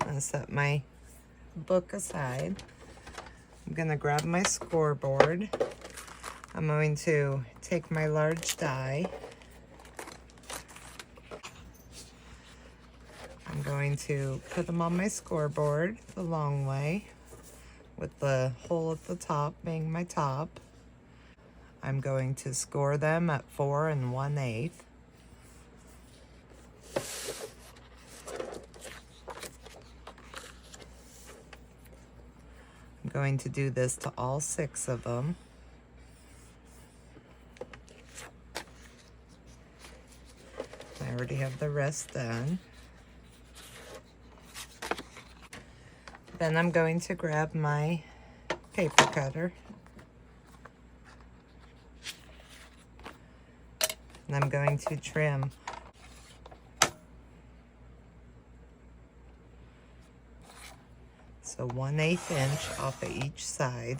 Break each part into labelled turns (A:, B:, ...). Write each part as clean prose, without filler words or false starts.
A: I'm gonna set my book aside. I'm gonna grab my scoreboard. I'm going to take my large die. I'm going to put them on my scoreboard the long way, with the hole at the top being my top. I'm going to score them at 4 1/8. I'm going to do this to all 6 of them. I already have the rest done. Then I'm going to grab my paper cutter. And I'm going to trim so 1/8 inch off of each side.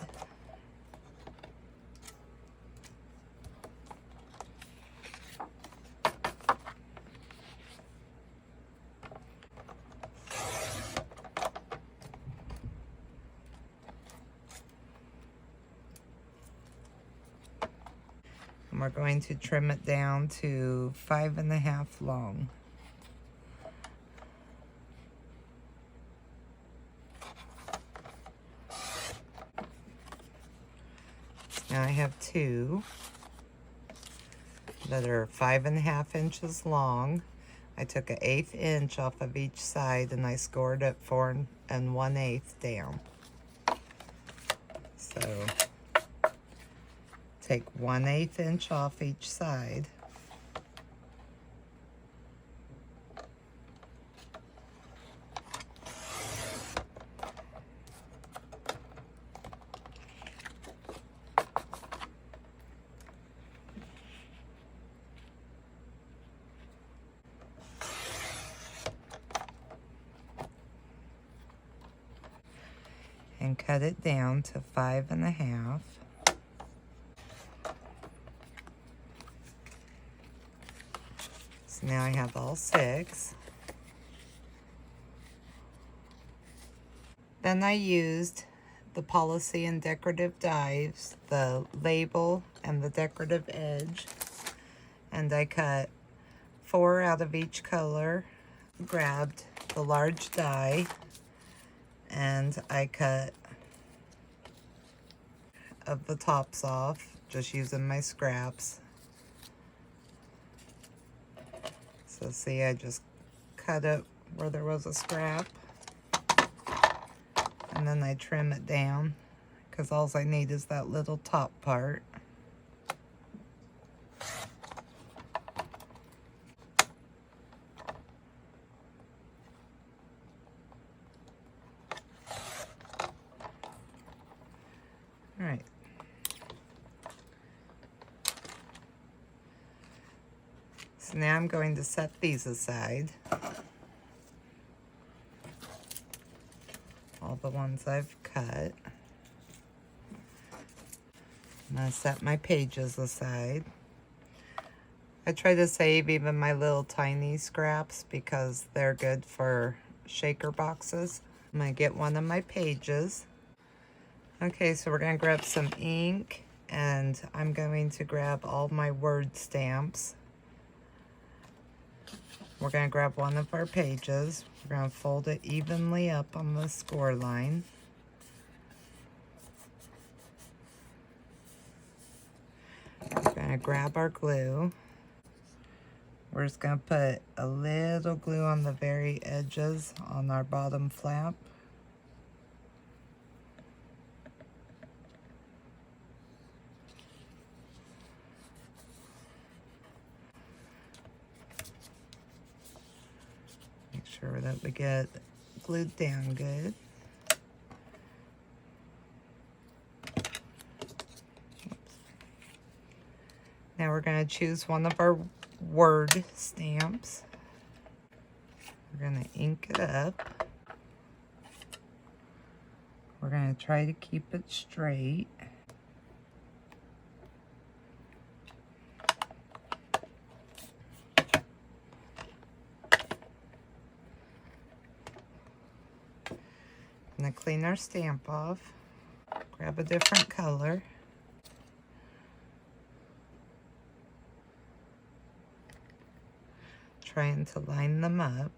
A: And we're going to trim it down to 5 1/2 long. Now I have 2 that are 5 1/2 inches long. I took 1/8 inch off of each side and I scored it 4 1/8 down. So take 1/8 inch off each side. And cut it down to 5 1/2. So now I have all 6. Then I used the Policy and Decorative dies, the label and the decorative edge, and I cut 4 out of each color, grabbed the large die, and I cut of the tops off, just using my scraps. So see, I just cut it where there was a scrap, and then I trim it down, because all I need is that little top part. All right. So now I'm going to set these aside. All the ones I've cut. I'm going to set my pages aside. I try to save even my little tiny scraps because they're good for shaker boxes. I'm going to get one of my pages. Okay, so we're going to grab some ink, and I'm going to grab all my word stamps. We're going to grab one of our pages. We're going to fold it evenly up on the score line. We're going to grab our glue. We're just going to put a little glue on the very edges on our bottom flap. Make sure that we get glued down good. Now we're going to choose one of our word stamps. We're going to ink it up. We're going to try to keep it straight. to clean our stamp off, grab a different color. Trying to line them up.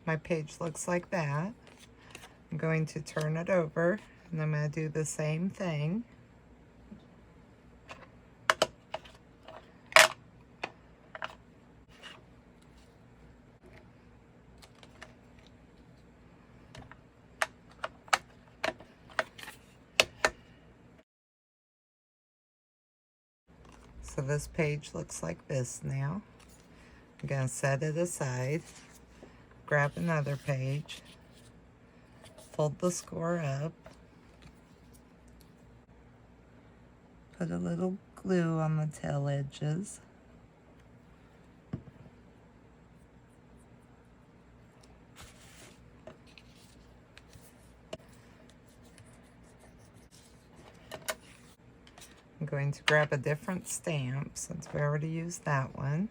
A: My page looks like that. I'm going to turn it over and I'm going to do the same thing. So this page looks like this now. I'm going to set it aside, grab another page, fold the score up, put a little glue on the tail edges, I'm going to grab a different stamp since we already used that one.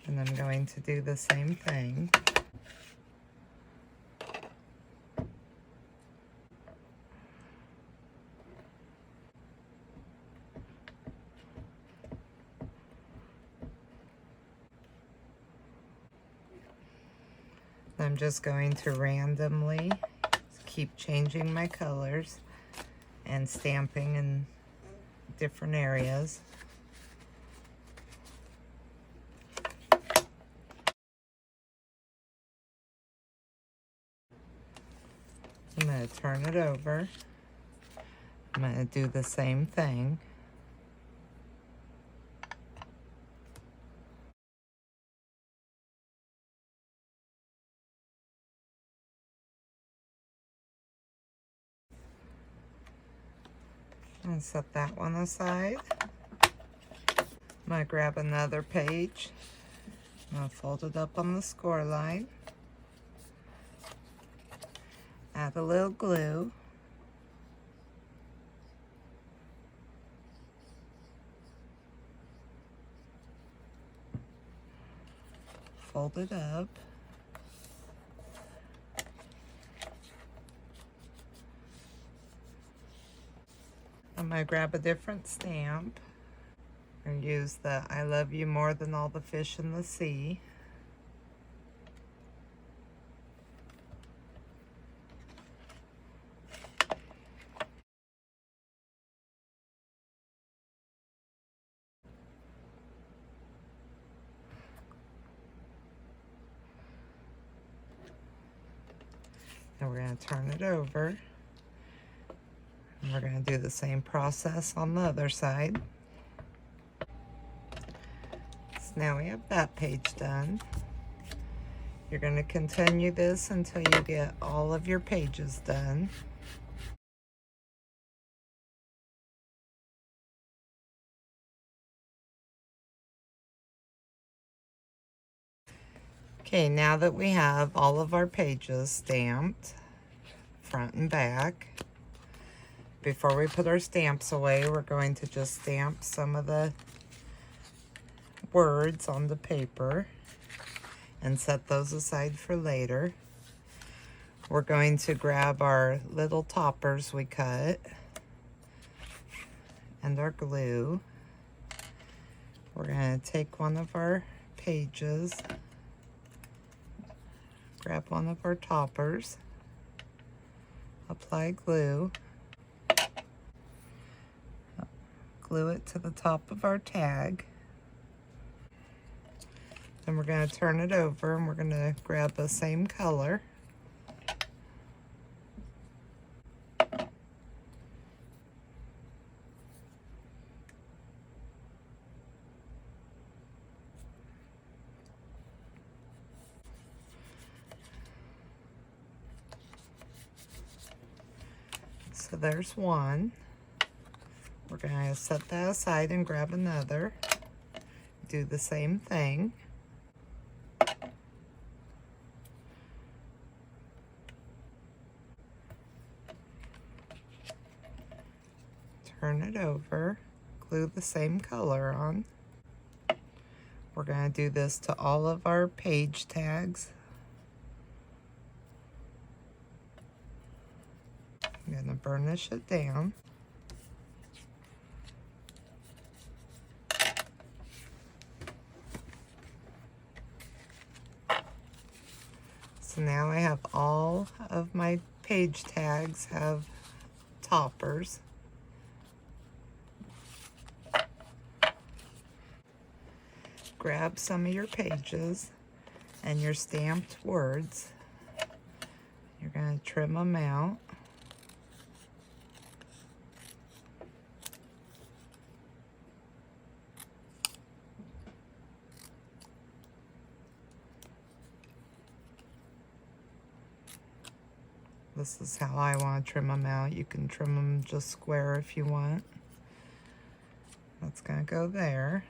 A: And I'm going to do the same thing. I'm just going to randomly keep changing my colors and stamping in different areas. I'm going to turn it over. I'm going to do the same thing. And set that one aside. I'm going to grab another page. I'm going to fold it up on the score line. Add a little glue. Fold it up. I'm going to grab a different stamp and use the I love you more than all the fish in the sea. And we're going to turn it over. And we're going to do the same process on the other side. So now we have that page done. You're going to continue this until you get all of your pages done. Okay, now that we have all of our pages stamped, front and back, before we put our stamps away, we're going to just stamp some of the words on the paper and set those aside for later. We're going to grab our little toppers we cut and our glue. We're going to take one of our pages, grab one of our toppers, apply glue, glue it to the top of our tag. Then we're going to turn it over and we're going to grab the same color. So there's one. We're going to set that aside and grab another. Do the same thing. Turn it over. Glue the same color on. We're going to do this to all of our page tags. I'm going to burnish it down. So now I have all of my page tags have toppers. Grab some of your pages and your stamped words. You're going to trim them out. This is how I want to trim them out. You can trim them just square if you want. That's going to go there.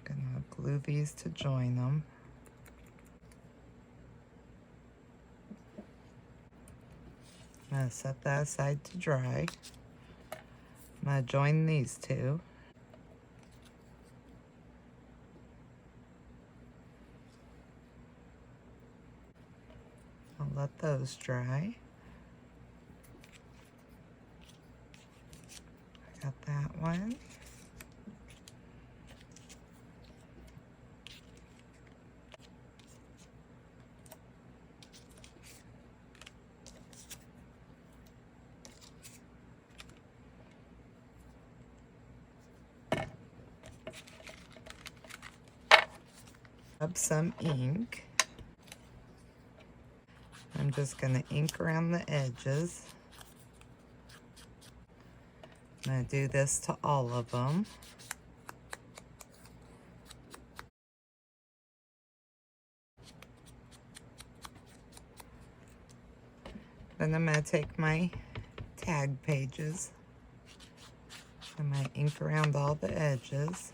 A: Gonna glue these to join them. I'm gonna set that aside to dry. I'm gonna join these two. I'll let those dry. I got that one. Grab some ink. I'm just going to ink around the edges. I'm going to do this to all of them. Then I'm going to take my tag pages. I'm going to ink around all the edges.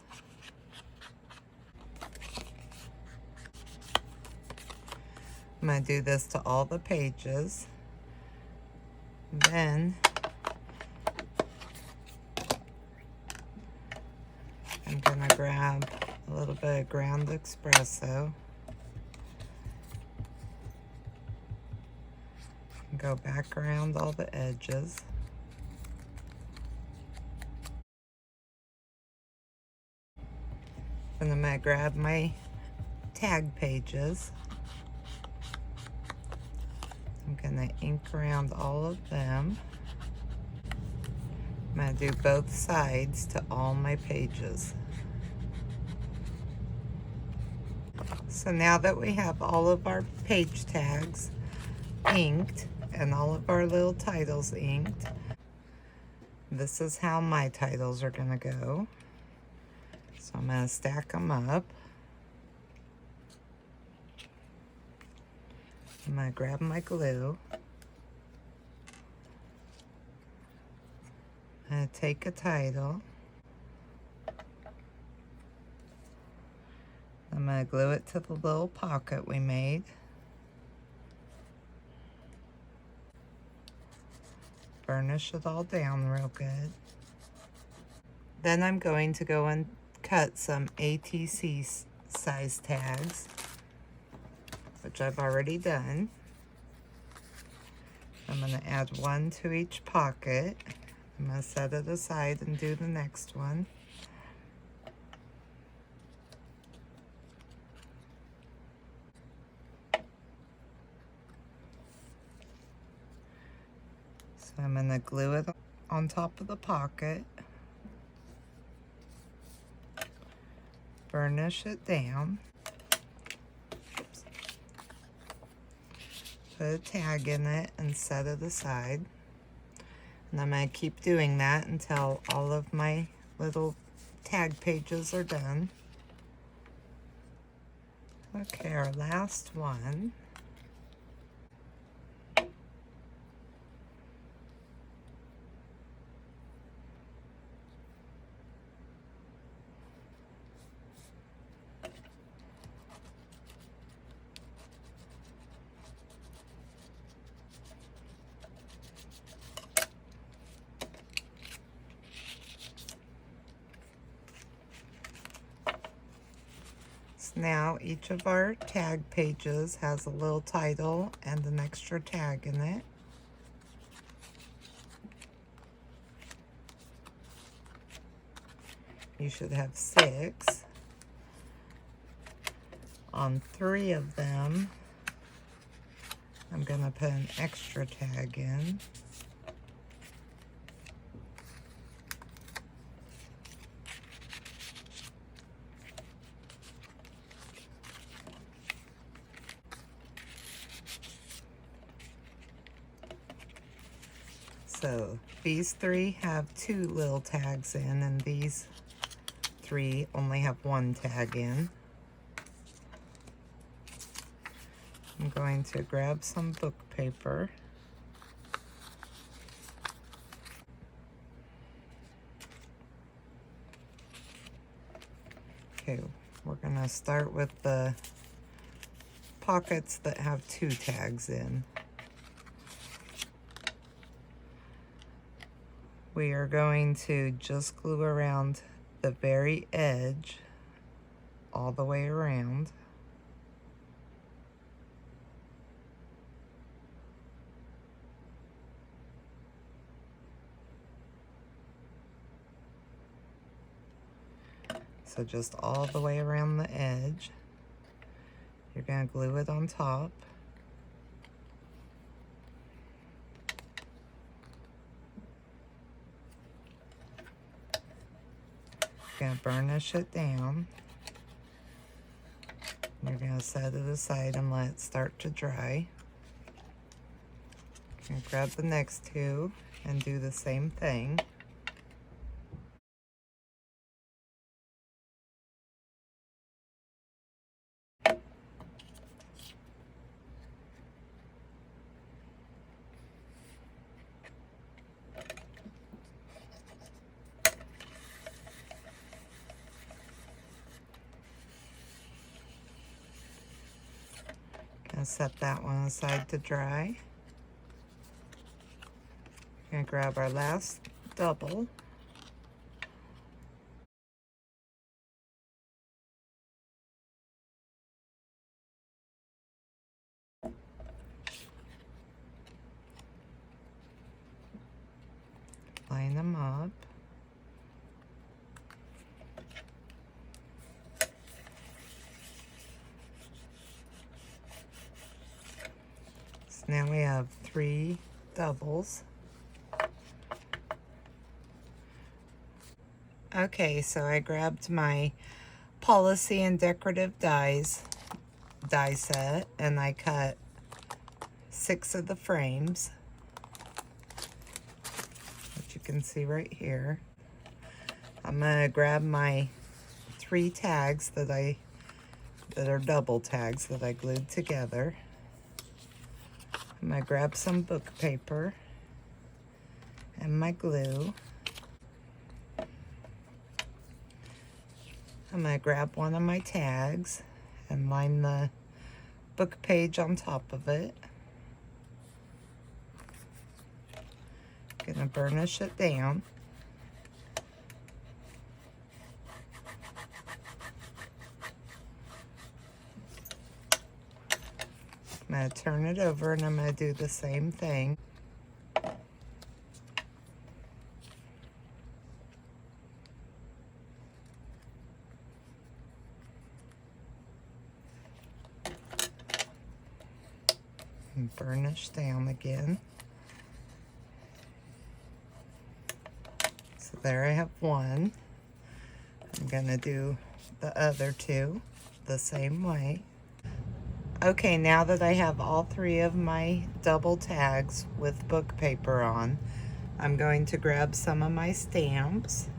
A: I'm going to do this to all the pages. Then I'm going to grab a little bit of ground espresso and go back around all the edges. And I'm going to grab my tag pages. I'm going to ink around all of them. I'm going to do both sides to all my pages. So now that we have all of our page tags inked and all of our little titles inked, this is how my titles are going to go. So I'm going to stack them up. I'm going to grab my glue. I'm going to take a title. I'm going to glue it to the little pocket we made. Burnish it all down real good. Then I'm going to go and cut some ATC size tags, which I've already done. I'm going to add one to each pocket. I'm going to set it aside and do the next one. So I'm going to glue it on top of the pocket, burnish it down, put a tag in it and set it aside. And I'm going to keep doing that until all of my little tag pages are done. Okay, our last one. Now each of our tag pages has a little title and an extra tag in it. You should have 6. On 3 of them, I'm going to put an extra tag in. So these 3 have 2 little tags in, and these 3 only have 1 tag in. I'm going to grab some book paper. Okay, we're going to start with the pockets that have 2 tags in. We are going to just glue around the very edge all the way around. So just all the way around the edge. You're going to glue it on top. You're going to burnish it down. You're going to set it aside and let it start to dry. You're going to grab the next 2 and do the same thing. Gonna set that one aside to dry. Gonna grab our last double. Line them up. So now we have 3 doubles. Okay, so I grabbed my Policy and Decorative die set, and I cut 6 of the frames, which you can see right here. I'm gonna grab my 3 tags that are double tags that I glued together. I'm gonna grab some book paper and my glue. I'm going to grab one of my tags and line the book page on top of it. Going to burnish it down. going to turn it over and I'm going to do the same thing. And burnish down again. So there I have one. I'm going to do the other two the same way. Okay, now that I have all three of my double tags with book paper on, I'm going to grab some of my stamps.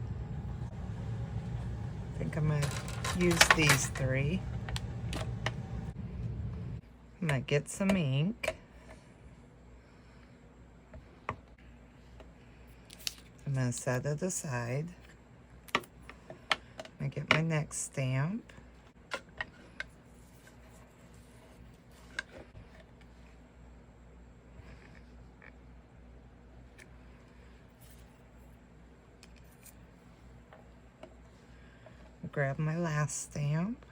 A: I think I'm going to use these three. I'm going to get some ink. I'm going to set it aside. I'm going to get my next stamp. Grab my last stamp.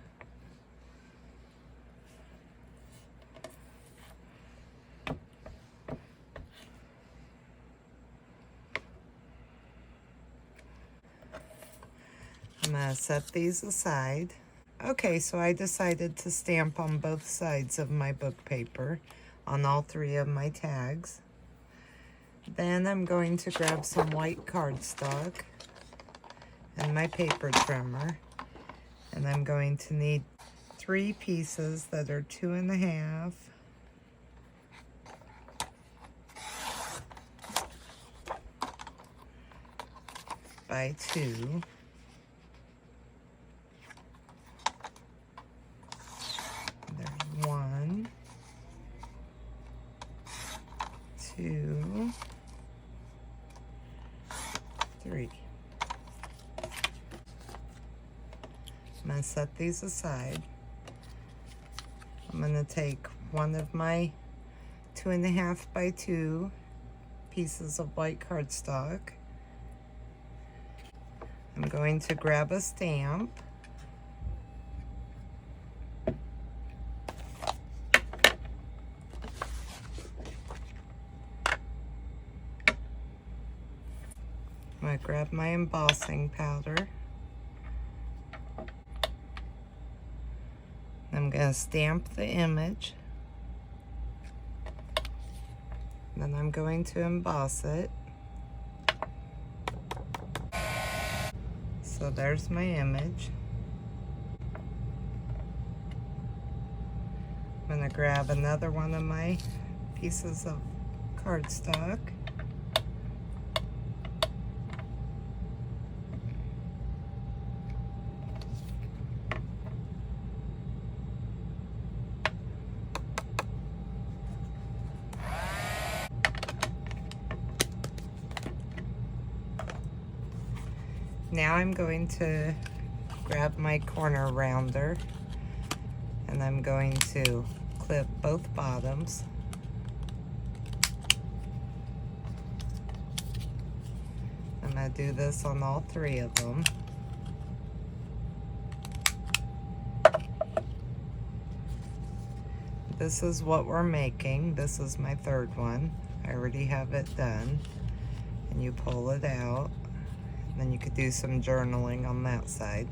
A: I'm going to set these aside. Okay, so I decided to stamp on both sides of my book paper on all three of my tags. Then I'm going to grab some white cardstock and my paper trimmer. And I'm going to need 3 pieces that are 2.5 by 2. There's 1, 2, 3. I'm going to set these aside. I'm going to take one of my 2.5 by 2 pieces of white cardstock. I'm going to grab a stamp. I'm going to grab my embossing powder. I'm going to stamp the image. Then I'm going to emboss it. So there's my image. I'm going to grab another one of my pieces of cardstock. Now I'm going to grab my corner rounder and I'm going to clip both bottoms. I'm going to do this on all 3 of them. This is what we're making. This is my 3rd one. I already have it done. And you pull it out. Then you could do some journaling on that side.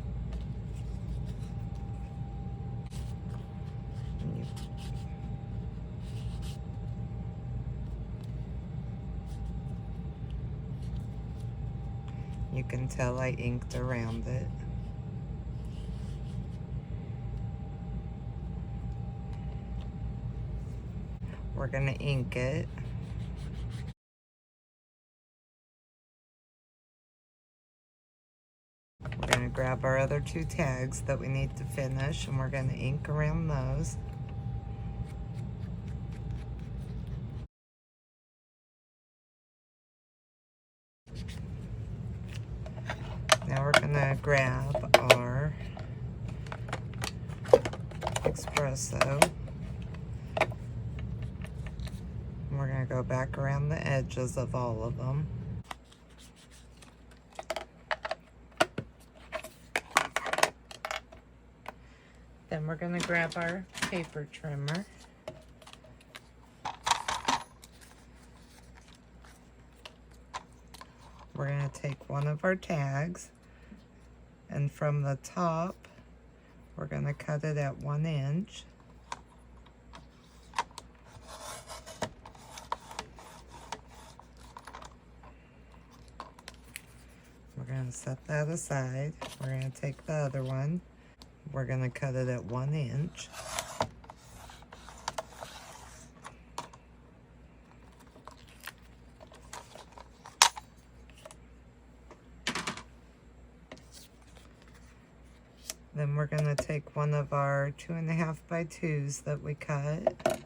A: You can tell I inked around it. We're going to ink it. We're going to grab our other 2 tags that we need to finish and we're going to ink around those. Now we're going to grab our espresso. And we're going to go back around the edges of all of them. Then we're going to grab our paper trimmer We're going to take one of our tags, and from the top, we're going to cut it at 1 inch. We're going to set that aside. We're going to take the other one. We're going to cut it at 1 inch. Then we're going to take one of our 2.5 by 2s that we cut.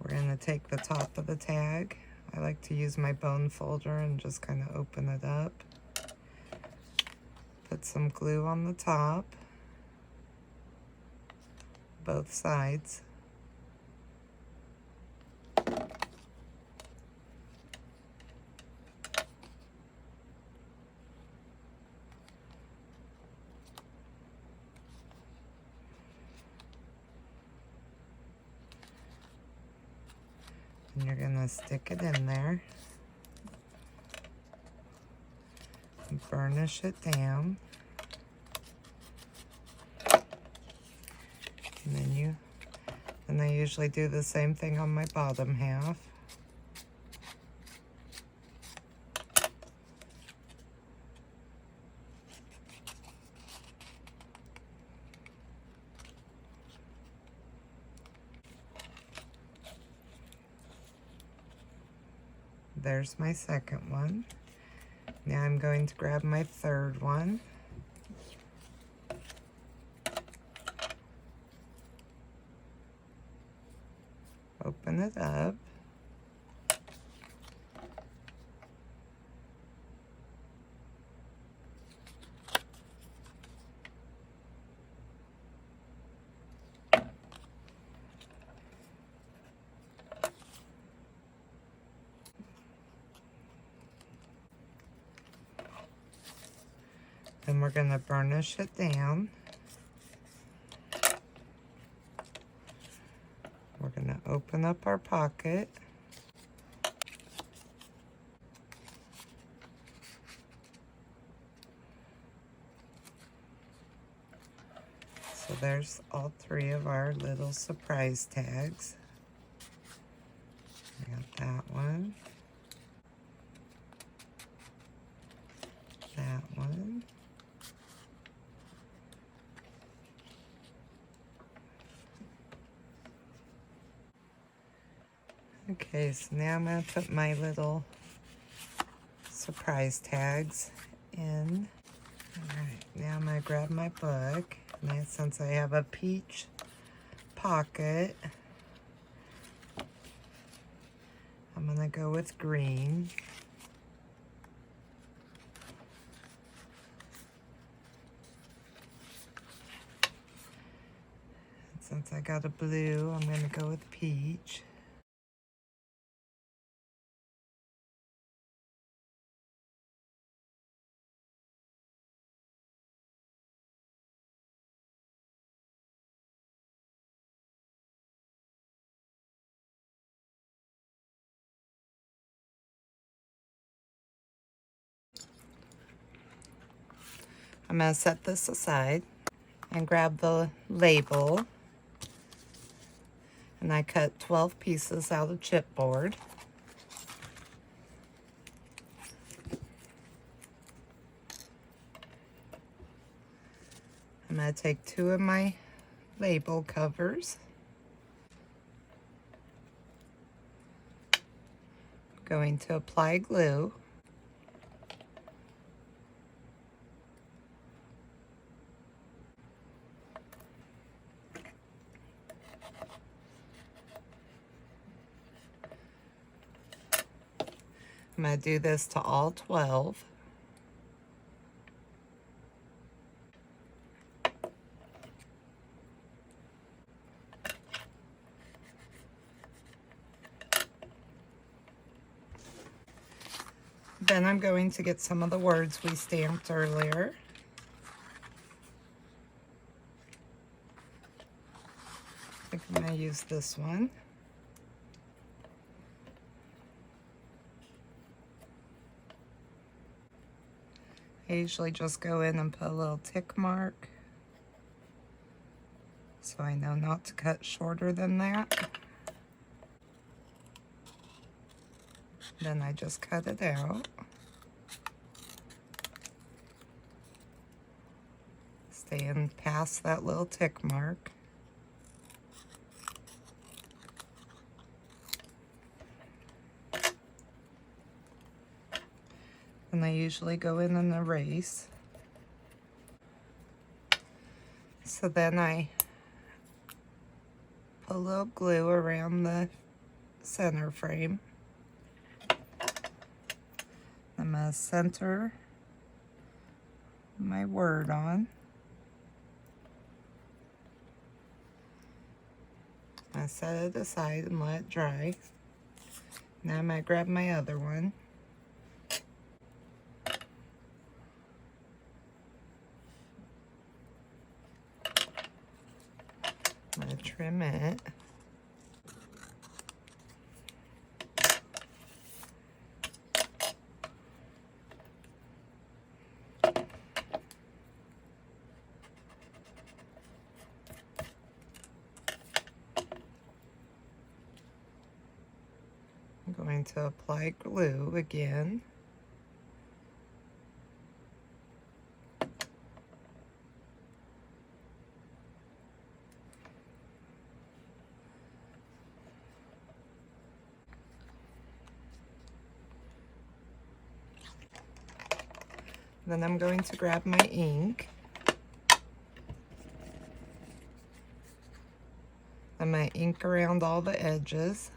A: We're going to take the top of the tag. I like to use my bone folder and just kind of open it up. Put some glue on the top, both sides. And you're going to stick it in there and burnish it down. And then I usually do the same thing on my bottom half. There's my second one. Now I'm going to grab my third one. Open it up. Then we're going to burnish it down. We're going to open up our pocket. So there's all 3 of our little surprise tags. I got that one. That one. Okay, so now I'm going to put my little surprise tags in. Alright, now I'm going to grab my book. And since I have a peach pocket, I'm going to go with green. And since I got a blue, I'm going to go with peach. I'm going to set this aside and grab the label. And I cut 12 pieces out of chipboard. I'm going to take 2 of my label covers. Going to apply glue. I'm going to do this to all 12. Then I'm going to get some of the words we stamped earlier. I think I'm going to use this one. I usually just go in and put a little tick mark so I know not to cut shorter than that. Then I just cut it out. Staying past that little tick mark. And I usually go in and erase. So then I put a little glue around the center frame. I'm going to center my word on. I set it aside and let it dry. Now I'm going to grab my other one. I'm going to trim it. I'm going to apply glue again. Then I'm going to grab my ink. I'm going to ink around all the edges.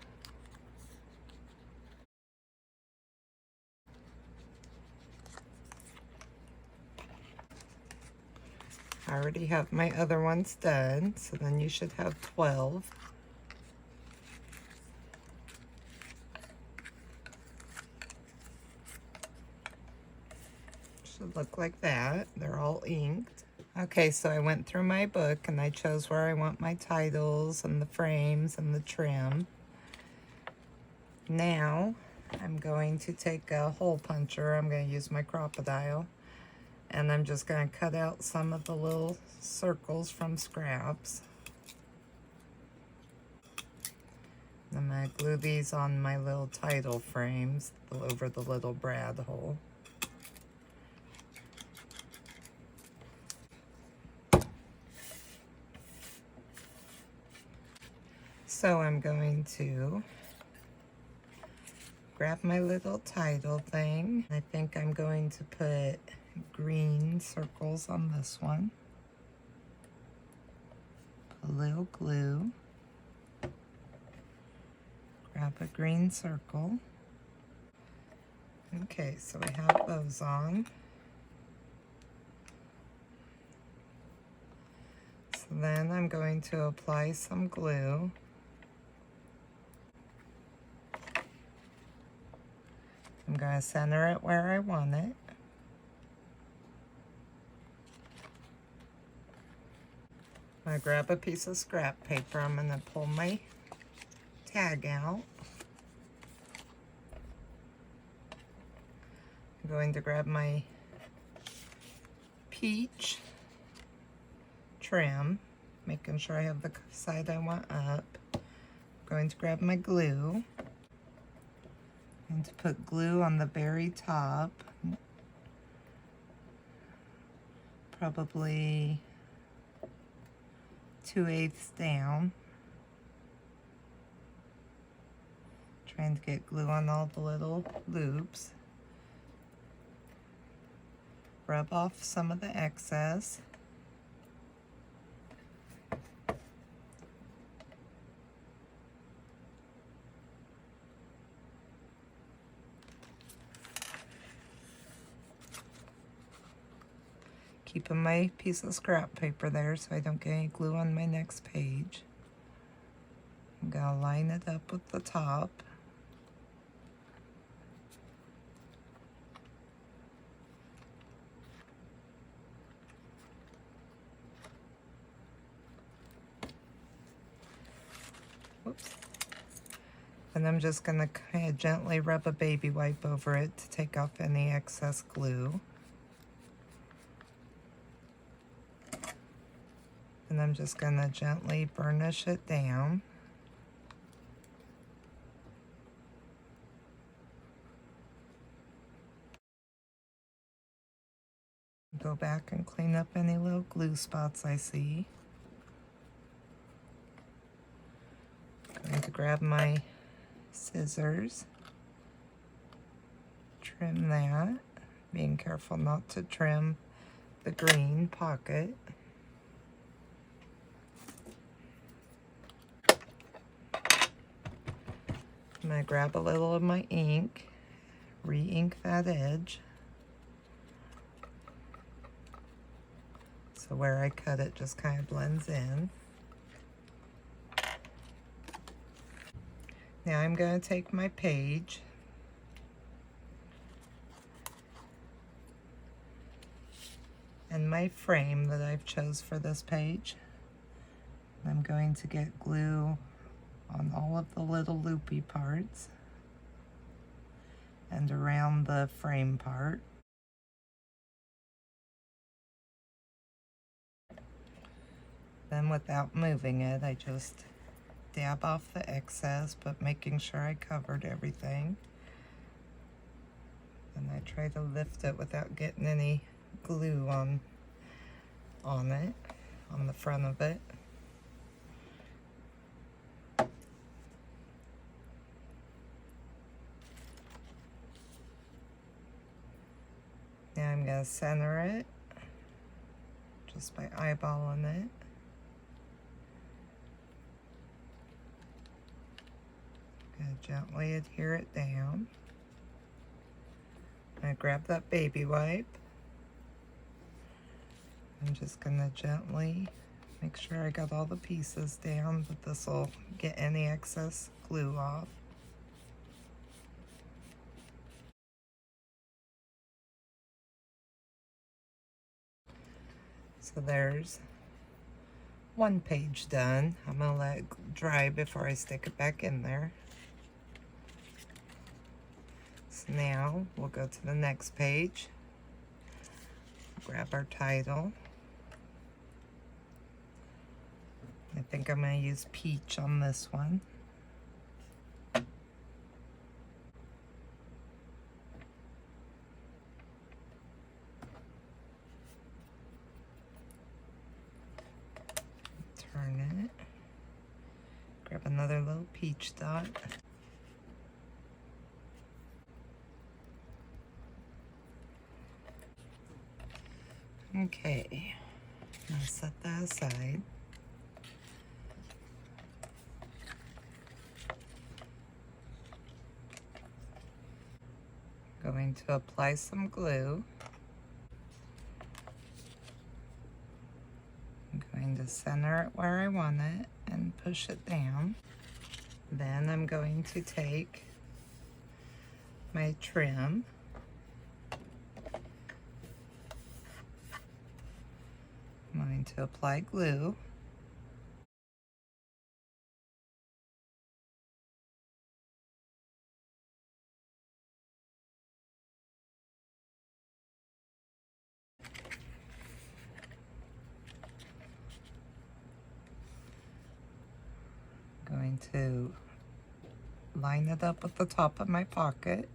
A: I already have my other ones done, so then you should have 12. Should look like that. They're all inked. Okay, so I went through my book and I chose where I want my titles and the frames and the trim. Now I'm going to take a hole puncher. I'm going to use my crocodile. And I'm just going to cut out some of the little circles from scraps. I'm going to glue these on my little title frames over the little brad hole. So I'm going to grab my little title thing. I think I'm going to put green circles on this one. A little glue. Grab a green circle. Okay, so we have those on. So then I'm going to apply some glue. I'm going to center it where I want it. I'm going to grab a piece of scrap paper. I'm going to pull my tag out. I'm going to grab my peach trim, making sure I have the side I want up. I'm going to grab my glue. And to put glue on the very top, probably 2/8 down. Trying to get glue on all the little loops. Rub off some of the excess. Keeping my piece of scrap paper there so I don't get any glue on my next page. I'm going to line it up with the top. Whoops. And I'm just going to kind of gently rub a baby wipe over it to take off any excess glue. And I'm just going to gently burnish it down. Go back and clean up any little glue spots I see. I'm going to grab my scissors, trim that, being careful not to trim the green pocket. I'm going to grab a little of my ink, re-ink that edge. So where I cut it just kind of blends in. Now I'm going to take my page and my frame that I've chose for this page. I'm going to get glue on all of the little loopy parts and around the frame part. Then without moving it, I just dab off the excess, but making sure I covered everything. And I try to lift it without getting any glue on it, on the front of it. Now I'm going to center it just by eyeballing it. Going to gently adhere it down. I grab that baby wipe. I'm just going to gently make sure I got all the pieces down, but this will get any excess glue off. So there's one page done. I'm going to let it dry before I stick it back in there. So now we'll go to the next page. Grab our title. I think I'm going to use peach on this one. Turn it. Grab another little peach dot. Okay, now set that aside. Going to apply some glue. I'm going to center it where I want it and push it down. Then I'm going to take my trim. I'm going to apply glue. Going to line it up with the top of my pocket.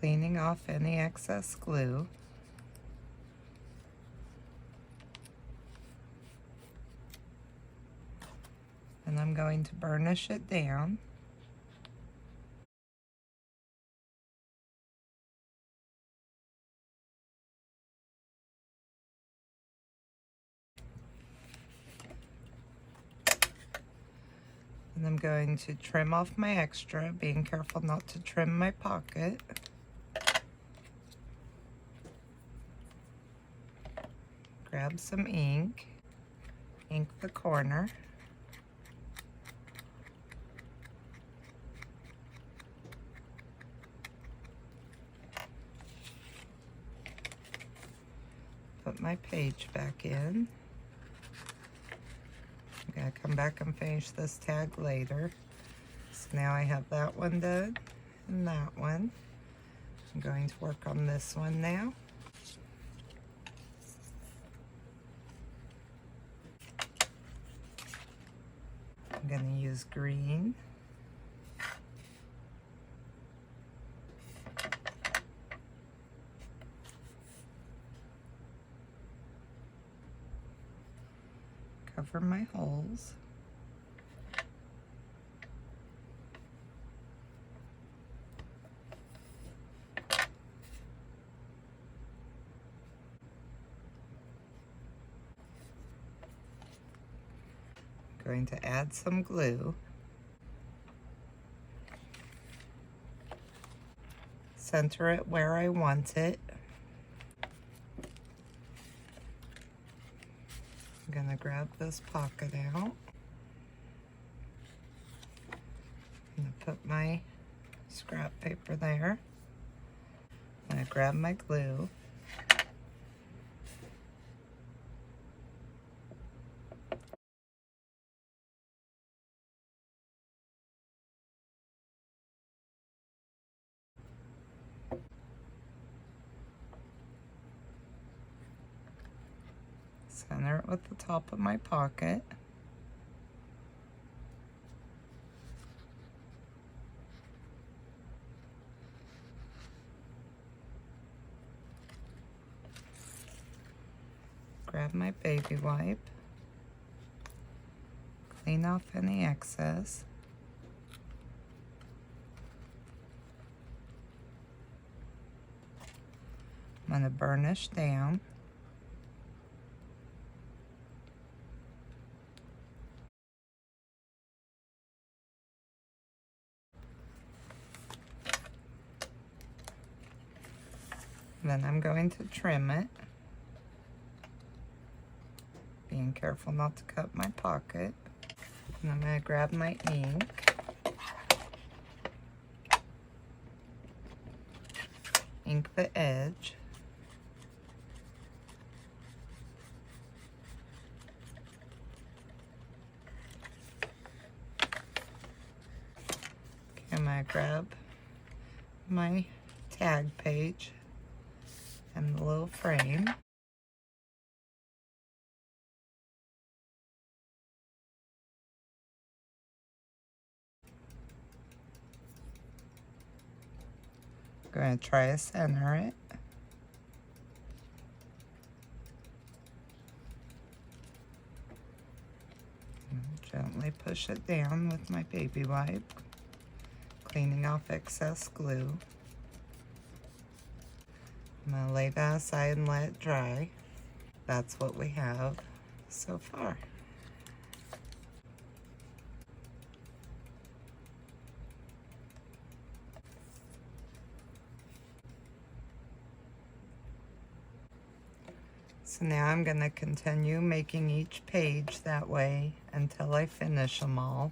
A: Cleaning off any excess glue. And I'm going to burnish it down. And I'm going to trim off my extra, being careful not to trim my pocket. Grab some ink, ink the corner. Put my page back in. I'm gonna come back and finish this tag later. So now I have that one done and that one. I'm going to work on this one now. I'm going to use green. Cover my holes. Going to add some glue. Center it where I want it. I'm gonna grab this pocket out. I'm gonna put my scrap paper there. I'm gonna grab my glue. Center it with the top of my pocket. Grab my baby wipe. Clean off any excess. I'm going to burnish down. Then I'm going to trim it. Being careful not to cut my pocket. And I'm going to grab my ink. Ink the edge. Okay, I'm going to grab my tag page and the little frame. I'm going to try to center it. Gently push it down with my baby wipe, cleaning off excess glue. I'm going to lay that aside and let it dry. That's what we have so far. So now I'm going to continue making each page that way until I finish them all.